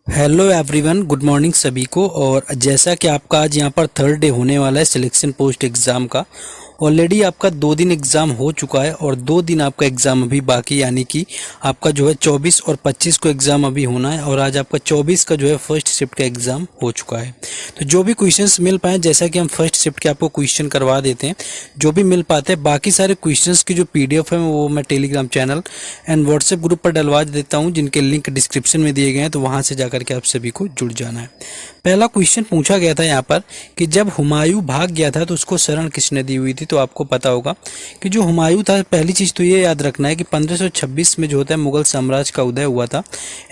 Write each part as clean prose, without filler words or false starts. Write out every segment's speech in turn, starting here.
Hello everyone, good morning सभी को। और जैसा कि आपका आज यहाँ पर थर्ड डे होने वाला है सिलेक्शन पोस्ट एग्ज़ाम का। ऑलरेडी आपका 2 दिन एग्ज़ाम हो चुका है और 2 दिन आपका एग्ज़ाम अभी बाकी, यानी कि आपका जो है 24 और 25 को एग्ज़ाम अभी होना है। और आज आपका 24 का जो है फर्स्ट शिफ्ट का एग्ज़ाम हो चुका है। तो जो भी क्वेश्चंस मिल पाए, जैसा कि हम फर्स्ट शिफ्ट के आपको क्वेश्चन करवा देते हैं, जो भी मिल पाते हैं, बाकी सारे क्वेश्चंस की जो PDF है वो मैं Telegram channel and WhatsApp group पर डलवा देता हूँ, जिनके लिंक डिस्क्रिप्शन में दिए गए हैं। तो वहाँ से जाकर के आप सभी को जुड़ जाना है। पहला क्वेश्चन पूछा गया था यहाँ पर कि जब हुमायूं भाग गया था तो उसको शरण किसने दी हुई थी। तो आपको पता होगा कि जो हुमायूं था, पहली चीज़ तो ये याद रखना है कि 1526 में जो होता है मुगल साम्राज्य का उदय हुआ था।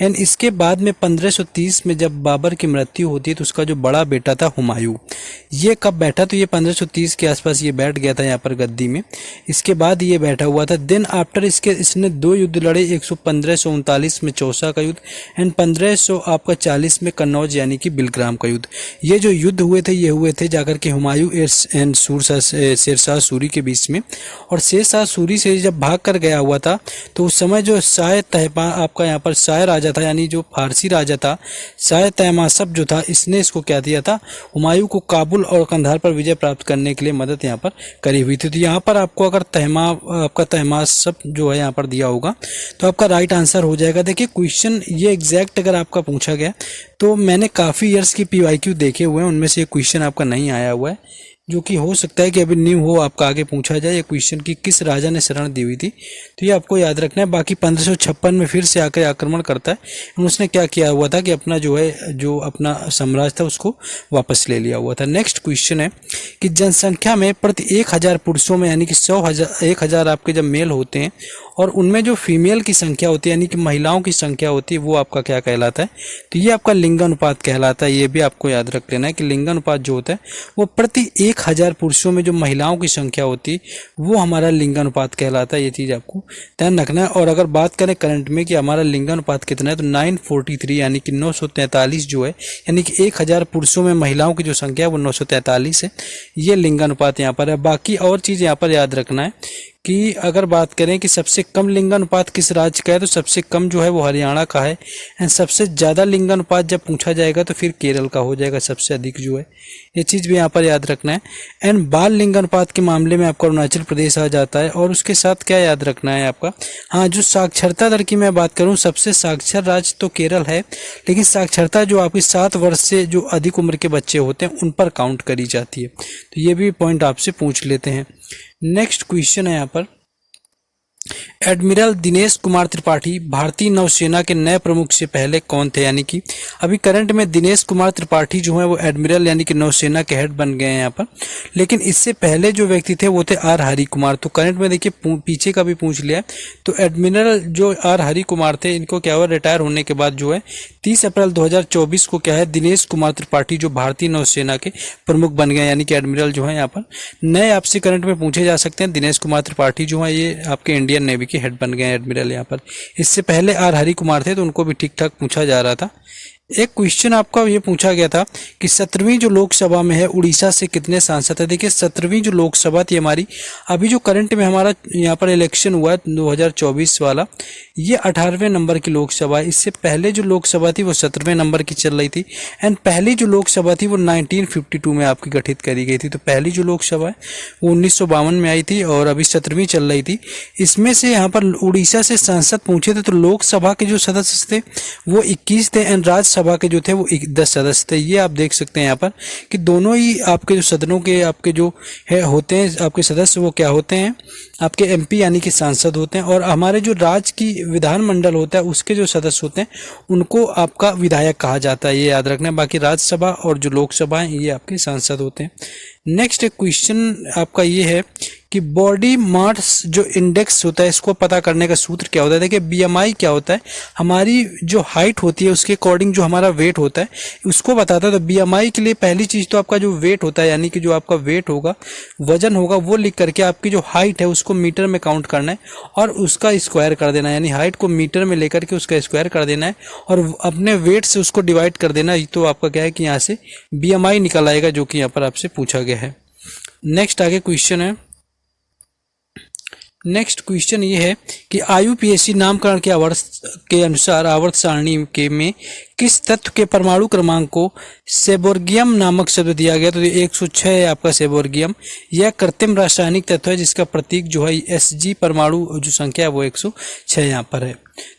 एंड इसके बाद में 1530 में जब बाबर की मृत्यु होती है तो उसका जो बड़ा बेटा था हुमायूं, ये कब बैठा, तो ये 1530 के आसपास ये बैठ गया था यहाँ पर गद्दी में। इसके बाद ये बैठा हुआ था। देन आफ्टर इसने 2 युद्ध लड़े, 1539 में चौसा का युद्ध एंड 1540 में कन्नौज यानी कि बिलग्राम का युद्ध। ये जो युद्ध हुए थे, ये हुए थे जाकर के हुमायूं एंड शेरशाह सूरी के बीच में। और शेरशाह सूरी से जब भाग कर गया हुआ था तो उस समय जो शाह तहमा आपका यहाँ पर शाह राजा था, यानी जो फारसी राजा था, शाह तहमासप जो था, इसने इसको क्या दिया था, हुमायूं को काबुल और कंधार पर विजय प्राप्त करने के लिए मदद यहाँ पर करी हुई थी। तो यहाँ पर आपको अगर आपका तहमासप जो है यहाँ पर दिया होगा तो आपका राइट आंसर हो जाएगा। देखिए क्वेश्चन ये एग्जैक्ट अगर आपका पूछा गया तो मैंने काफ़ी ईयर्स की PYQ देखे हुए हैं, उनमें से ये क्वेश्चन आपका नहीं आया हुआ है, जो कि हो सकता है कि अभी न्यू हो, आपका आगे पूछा जाए ये क्वेश्चन कि किस राजा ने शरण दी हुई थी। तो ये आपको याद रखना है। बाकी 1556 में फिर से आकर आक्रमण करता है। उसने क्या किया हुआ था कि अपना जो अपना साम्राज्य था उसको वापस ले लिया हुआ था। नेक्स्ट क्वेश्चन है कि जनसंख्या में प्रति 1000 पुरुषों में, यानी कि 1000 आपके जब मेल होते हैं और उनमें जो फीमेल की संख्या होती है, यानी कि महिलाओं की संख्या होती है, वो आपका क्या कहलाता है, तो ये आपका लिंगानुपात कहलाता है। ये भी आपको याद रख लेना है कि लिंगानुपात जो होता है वो प्रति 1000 पुरुषों में जो महिलाओं की संख्या होती है वो हमारा लिंगानुपात कहलाता है। ये चीज़ आपको ध्यान रखना है। और अगर बात करें करंट में कि हमारा लिंगानुपात कितना है, तो 943 यानी कि 943 जो है, यानी कि 1000 पुरुषों में महिलाओं की जो संख्या है वो 943 है। ये लिंगानुपात यहाँ पर है। बाकी और चीज़ यहाँ पर याद रखना है कि अगर बात करें कि सबसे कम लिंगानुपात किस राज्य का है, तो सबसे कम जो है वो हरियाणा का है। एंड सबसे ज़्यादा लिंगानुपात जब पूछा जाएगा तो फिर केरल का हो जाएगा सबसे अधिक जो है। ये चीज़ भी यहाँ पर याद रखना है। एंड बाल लिंगानुपात के मामले में आपका अरुणाचल प्रदेश आ जाता है। और उसके साथ क्या याद रखना है आपका, हाँ, जो साक्षरता दर की मैं बात करूँ, सबसे साक्षर राज्य तो केरल है, लेकिन साक्षरता जो आपकी 7 वर्ष से जो अधिक उम्र के बच्चे होते हैं उन पर काउंट करी जाती है। तो ये भी पॉइंट आपसे पूछ लेते हैं। नेक्स्ट क्वेश्चन है यहाँ पर, एडमिरल दिनेश कुमार त्रिपाठी भारतीय नौसेना के नए प्रमुख से पहले कौन थे। यानी कि अभी करंट में दिनेश कुमार त्रिपाठी जो है वो एडमिरल यानी कि नौसेना के हेड बन गए हैं यहाँ पर, लेकिन इससे पहले जो व्यक्ति थे वो थे R हरि कुमार। तो करंट में देखिए पीछे का भी पूछ लिया है। तो एडमिरल जो R हरि कुमार थे, इनको क्या हुआ, रिटायर होने के बाद जो है 30 अप्रैल 2024 को क्या है, दिनेश कुमार त्रिपाठी जो भारतीय नौसेना के प्रमुख बन गए, यानी कि एडमिरल जो है यहाँ पर नए आपसे करंट में पूछे जा सकते हैं। दिनेश कुमार त्रिपाठी जो है ये आपके इंडियन नेवी के हेड बन गए हैं एडमिरल यहाँ पर। इससे पहले R हरि कुमार थे तो उनको भी ठीक ठाक पूछा जा रहा था। एक क्वेश्चन आपका ये पूछा गया था कि 17वीं जो लोकसभा में है उड़ीसा से कितने सांसद है। देखिए 17वीं जो लोकसभा थी हमारी, अभी जो करंट में हमारा यहाँ पर इलेक्शन हुआ है 2024 वाला, ये 18वें नंबर की लोकसभा है। इससे पहले जो लोकसभा थी वो 17वें नंबर की चल रही थी। एंड पहली जो लोकसभा थी वो 1952 में आपकी गठित करी गई थी। तो पहली जो लोकसभा है वो 1952 में आई थी और अभी 17वीं चल रही थी। इसमें से यहाँ पर उड़ीसा से सांसद पूछे थे तो लोकसभा के जो सदस्य थे वो 21 थे एंड राज्यसभा के जो थे वो 10 सदस्य थे। ये आप देख सकते हैं यहाँ पर कि दोनों ही आपके जो सदनों के आपके जो है होते हैं आपके सदस्य, वो क्या होते हैं, आपके MP यानी कि सांसद होते हैं। और हमारे जो राज्य की विधानमंडल होता है उसके जो सदस्य होते हैं उनको आपका विधायक कहा जाता है। ये याद रखना है। बाकी राज्यसभा और जो लोकसभा है ये आपके सांसद होते हैं। नेक्स्ट क्वेश्चन आपका ये है कि बॉडी मास जो इंडेक्स होता है इसको पता करने का सूत्र क्या होता है। देखिए BMI क्या होता है, हमारी जो हाइट होती है उसके अकॉर्डिंग जो हमारा वेट होता है उसको बताता है। तो BMI के लिए पहली चीज़ तो आपका जो वेट होता है, यानी कि जो आपका वेट होगा, वजन होगा, वो लिख करके आपकी जो हाइट है उसको मीटर में काउंट करना है और उसका स्क्वायर कर देना है। यानी हाइट को मीटर में लेकर के उसका स्क्वायर कर देना है और अपने वेट से उसको डिवाइड कर देना है। तो आपका क्या है कि यहाँ से BMI निकल आएगा, जो कि यहाँ पर आपसे पूछा गया है। नेक्स्ट आगे क्वेश्चन है, नेक्स्ट क्वेश्चन ये है कि IUPAC नामकरण के आवर्त के अनुसार आवर्त सारणी के में किस तत्व के परमाणु क्रमांक को सेबोर्गियम नामक शब्द दिया गया? तो 106 है आपका सेबोर्गियम। यह कृत्रिम रासायनिक तत्व है जिसका प्रतीक जो है Sg, परमाणु जो संख्या है वो 106 यहाँ पर है।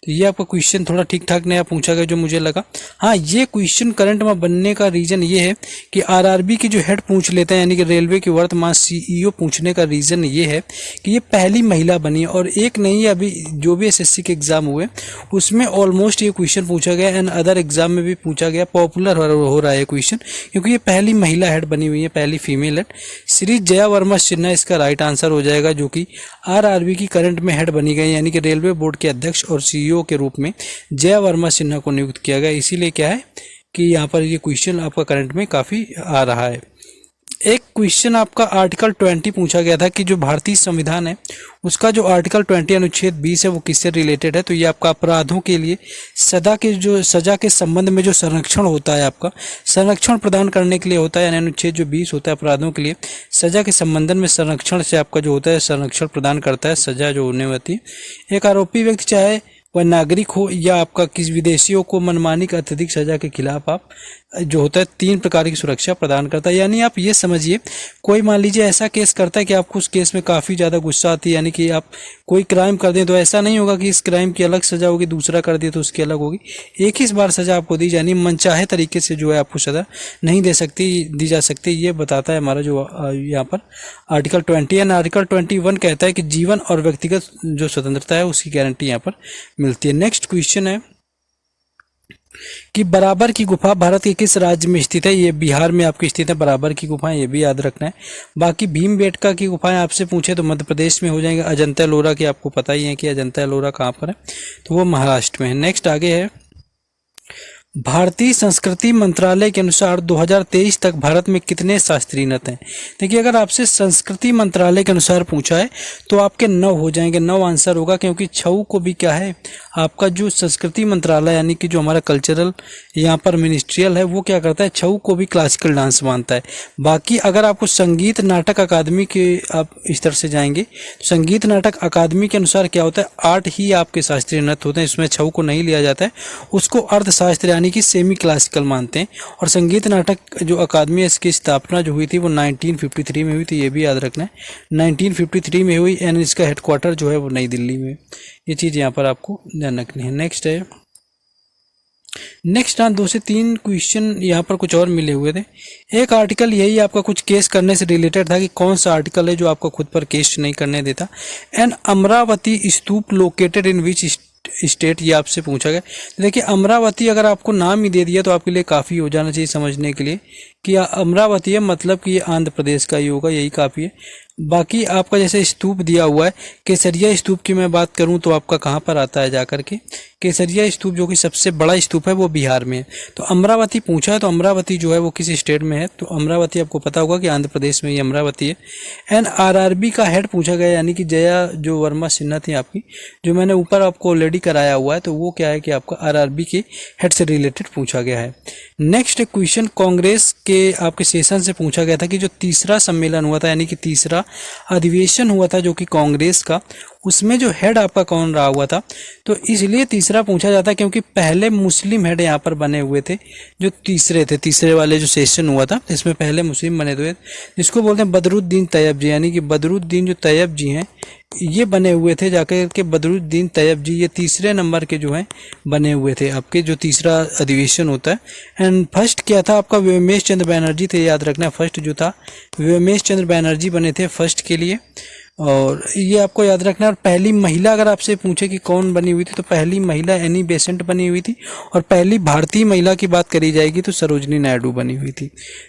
तो ये आपका क्वेश्चन थोड़ा ठीक ठाक नया पूछा गया जो मुझे लगा। हाँ, ये क्वेश्चन करंट में बनने का रीजन ये है कि आरआरबी के जो हेड पूछ लेते हैं, यानी कि रेलवे के वर्तमान सीईओ पूछने का रीजन ये है कि ये पहली महिला बनी, और एक नहीं, अभी जो भी एसएससी के एग्जाम हुए उसमें ऑलमोस्ट ये क्वेश्चन पूछा गया, एंड अदर एग्जाम में भी पूछा गया। पॉपुलर हो रहा है क्वेश्चन क्योंकि ये पहली महिला हेड बनी हुई है, पहली फीमेल हेड। श्री जया वर्मा सिन्हा इसका राइट आंसर हो जाएगा, जो कि आरआरबी की करंट में हेड बनी गई, यानी कि रेलवे बोर्ड के अध्यक्ष और सीईओ के रूप में जया वर्मा सिन्हा को नियुक्त किया गया। इसीलिए क्या है कि यहाँ पर ये क्वेश्चन आपका करंट में काफी आ रहा है। एक क्वेश्चन आपका आर्टिकल 20 पूछा गया था कि जो भारतीय संविधान है उसका जो आर्टिकल 20 अनुच्छेद 20 है वो किससे रिलेटेड है? तो ये आपका अपराधों के लिए सजा के संबंध में जो संरक्षण होता है, आपका संरक्षण प्रदान करने के लिए होता है, यानी अनुच्छेद जो 20 होता है अपराधों के लिए सजा के संबंधन में संरक्षण से आपका जो होता है संरक्षण प्रदान करता है, सजा जो होने होती है। एक आरोपी व्यक्ति चाहे वह नागरिक हो या आपका किसी विदेशियों को मनमानी का अत्यधिक सजा के खिलाफ आप जो होता है 3 प्रकार की सुरक्षा प्रदान करता है। यानी आप ये समझिए, कोई मान लीजिए ऐसा केस करता है कि आपको उस केस में काफ़ी ज़्यादा गुस्सा आती है, यानी कि आप कोई क्राइम कर दें तो ऐसा नहीं होगा कि इस क्राइम की अलग सजा होगी, दूसरा कर दिए तो उसकी अलग होगी, एक ही बार सजा आपको दी जानी, मनचाहे तरीके से जो है आपको सजा नहीं दी जा सकती। ये बताता है हमारा जो यहाँ पर आर्टिकल 20 एंड आर्टिकल 21 कहता है कि जीवन और व्यक्तिगत जो स्वतंत्रता है उसकी गारंटी यहाँ पर मिलती है। नेक्स्ट क्वेश्चन है कि बराबर की गुफा भारत के किस राज्य में स्थित है? ये बिहार में आपकी स्थित है बराबर की गुफाएं, ये भी याद रखना है। बाकी भीमबेटका की गुफाएं आपसे पूछे तो मध्य प्रदेश में हो जाएंगे। अजंता एलोरा की आपको पता ही है कि अजंता एलोरा कहाँ पर है, तो वो महाराष्ट्र में है। नेक्स्ट आगे है, भारतीय संस्कृति मंत्रालय के अनुसार 2023 तक भारत में कितने शास्त्रीय नृत्य हैं? देखिए, अगर आपसे संस्कृति मंत्रालय के अनुसार पूछा है तो आपके 9 हो जाएंगे, 9 आंसर होगा, क्योंकि छऊ को भी क्या है आपका जो संस्कृति मंत्रालय यानी कि जो हमारा कल्चरल यहाँ पर मिनिस्ट्रियल है वो क्या करता है, छऊ को भी क्लासिकल डांस मानता है। बाकी अगर आपको संगीत नाटक अकादमी के आप इस तरह से जाएंगे तो संगीत नाटक अकादमी के अनुसार क्या होता है, 8 ही आपके शास्त्रीय नृत्य होते हैं, इसमें छऊ को नहीं लिया जाता है, उसको अर्थशास्त्र यानी कि सेमी क्लासिकल मानते हैं। और संगीत नाटक जो अकादमी है इसकी स्थापना जो हुई थी वो 1953 में हुई थी, ये भी याद रखना है, 1953 में हुई, एंड इसका हेडक्वार्टर जो है वो नई दिल्ली में। ये चीज़ यहाँ पर आपको ध्यान रखनी है। नेक्स्ट है, नेक्स्ट 2 से 3 क्वेश्चन यहाँ पर कुछ और मिले हुए थे। एक आर्टिकल यही आपका कुछ केस करने से रिलेटेड था कि कौन सा आर्टिकल है जो आपका खुद पर केस नहीं करने देता। And Amravati stupa located in which state, ये आपसे पूछा गया। देखिए, अमरावती अगर आपको नाम ही दे दिया तो आपके लिए काफ़ी हो जाना चाहिए समझने के लिए कि अमरावती है, मतलब कि ये आंध्र प्रदेश का ही होगा, यही काफ़ी है। बाकी आपका जैसे स्तूप दिया हुआ है, केसरिया स्तूप की मैं बात करूं तो आपका कहाँ पर आता है जाकर के, केसरिया स्तूप जो कि सबसे बड़ा स्तूप है वो बिहार में है। तो अमरावती पूछा है तो अमरावती जो है वो किस स्टेट में है, तो अमरावती आपको पता होगा कि आंध्र प्रदेश में ही अमरावती है। एंड आरआरबी का हेड पूछा गया, यानी कि जया जो वर्मा सिन्हा थी आपकी, जो मैंने ऊपर आपको ऑलरेडी कराया हुआ है, तो वो क्या है कि आपका आरआरबी के हेड से रिलेटेड पूछा गया है। नेक्स्ट क्वेश्चन कांग्रेस के आपके सेशन से पूछा गया था कि जो तीसरा सम्मेलन हुआ था, यानी कि तीसरा अधिवेशन हुआ था जो कि कांग्रेस का, उसमें जो हेड आपका कौन रहा हुआ था? तो इसलिए तीसरा पूछा जाता है क्योंकि पहले मुस्लिम हेड यहाँ पर बने हुए थे, जो तीसरे वाले जो सेशन हुआ था इसमें पहले मुस्लिम बने हुए, जिसको बोलते हैं बदरुद्दीन तैयब जी, यानी कि बदरुद्दीन जो तैयब जी हैं ये बने हुए थे जाकर के, बदरुद्दीन तैयब जी ये तीसरे नंबर के जो हैं बने हुए थे आपके जो तीसरा अधिवेशन होता है। एंड फर्स्ट क्या था आपका, व्योमेश चंद्र बैनर्जी थे, याद रखना। फर्स्ट जो था व्योमेश चंद्र बैनर्जी बने थे फर्स्ट के लिए, और ये आपको याद रखना। और पहली महिला अगर आपसे पूछे कि कौन बनी हुई थी तो पहली महिला एनी बेसेंट बनी हुई थी, और पहली भारतीय महिला की बात करी जाएगी तो सरोजनी नायडू बनी हुई थी।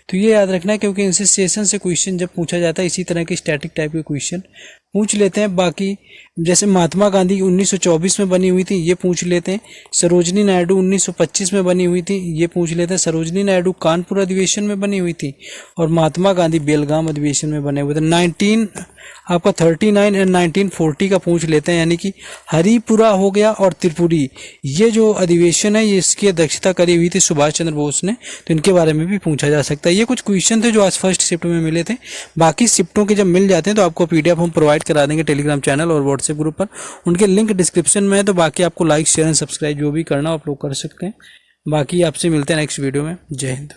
तो ये याद रखना है क्योंकि इनसे सेशन से क्वेश्चन जब पूछा जाता है इसी तरह के स्टैटिक टाइप के क्वेश्चन पूछ लेते हैं। बाकी जैसे महात्मा गांधी 1924 में बनी हुई थी ये पूछ लेते हैं, सरोजनी नायडू 1925 में बनी हुई थी ये पूछ लेते हैं। सरोजनी नायडू कानपुर अधिवेशन में बनी हुई थी और महात्मा गांधी बेलगाम अधिवेशन में बने हुए थे। 1939 एंड 1940 का पूछ लेते हैं, यानी कि हरिपुरा हो गया और त्रिपुरी, ये जो अधिवेशन है ये इसकी अध्यक्षता करी हुई थी सुभाष चंद्र बोस ने, तो इनके बारे में भी पूछा जा सकता है। ये कुछ क्वेश्चन थे जो आज फर्स्ट शिफ्ट में मिले थे। बाकी शिफ्टों के जब मिल जाते हैं तो आपको PDF हम प्रोवाइड करा देंगे टेलीग्राम चैनल और व्हाट्सएप ग्रुप पर, उनके लिंक डिस्क्रिप्शन में है। तो बाकी आपको लाइक शेयर एंड सब्सक्राइब जो भी करना आप लोग कर सकते हैं। बाकी आपसे मिलते हैं नेक्स्ट वीडियो में। जय हिंद।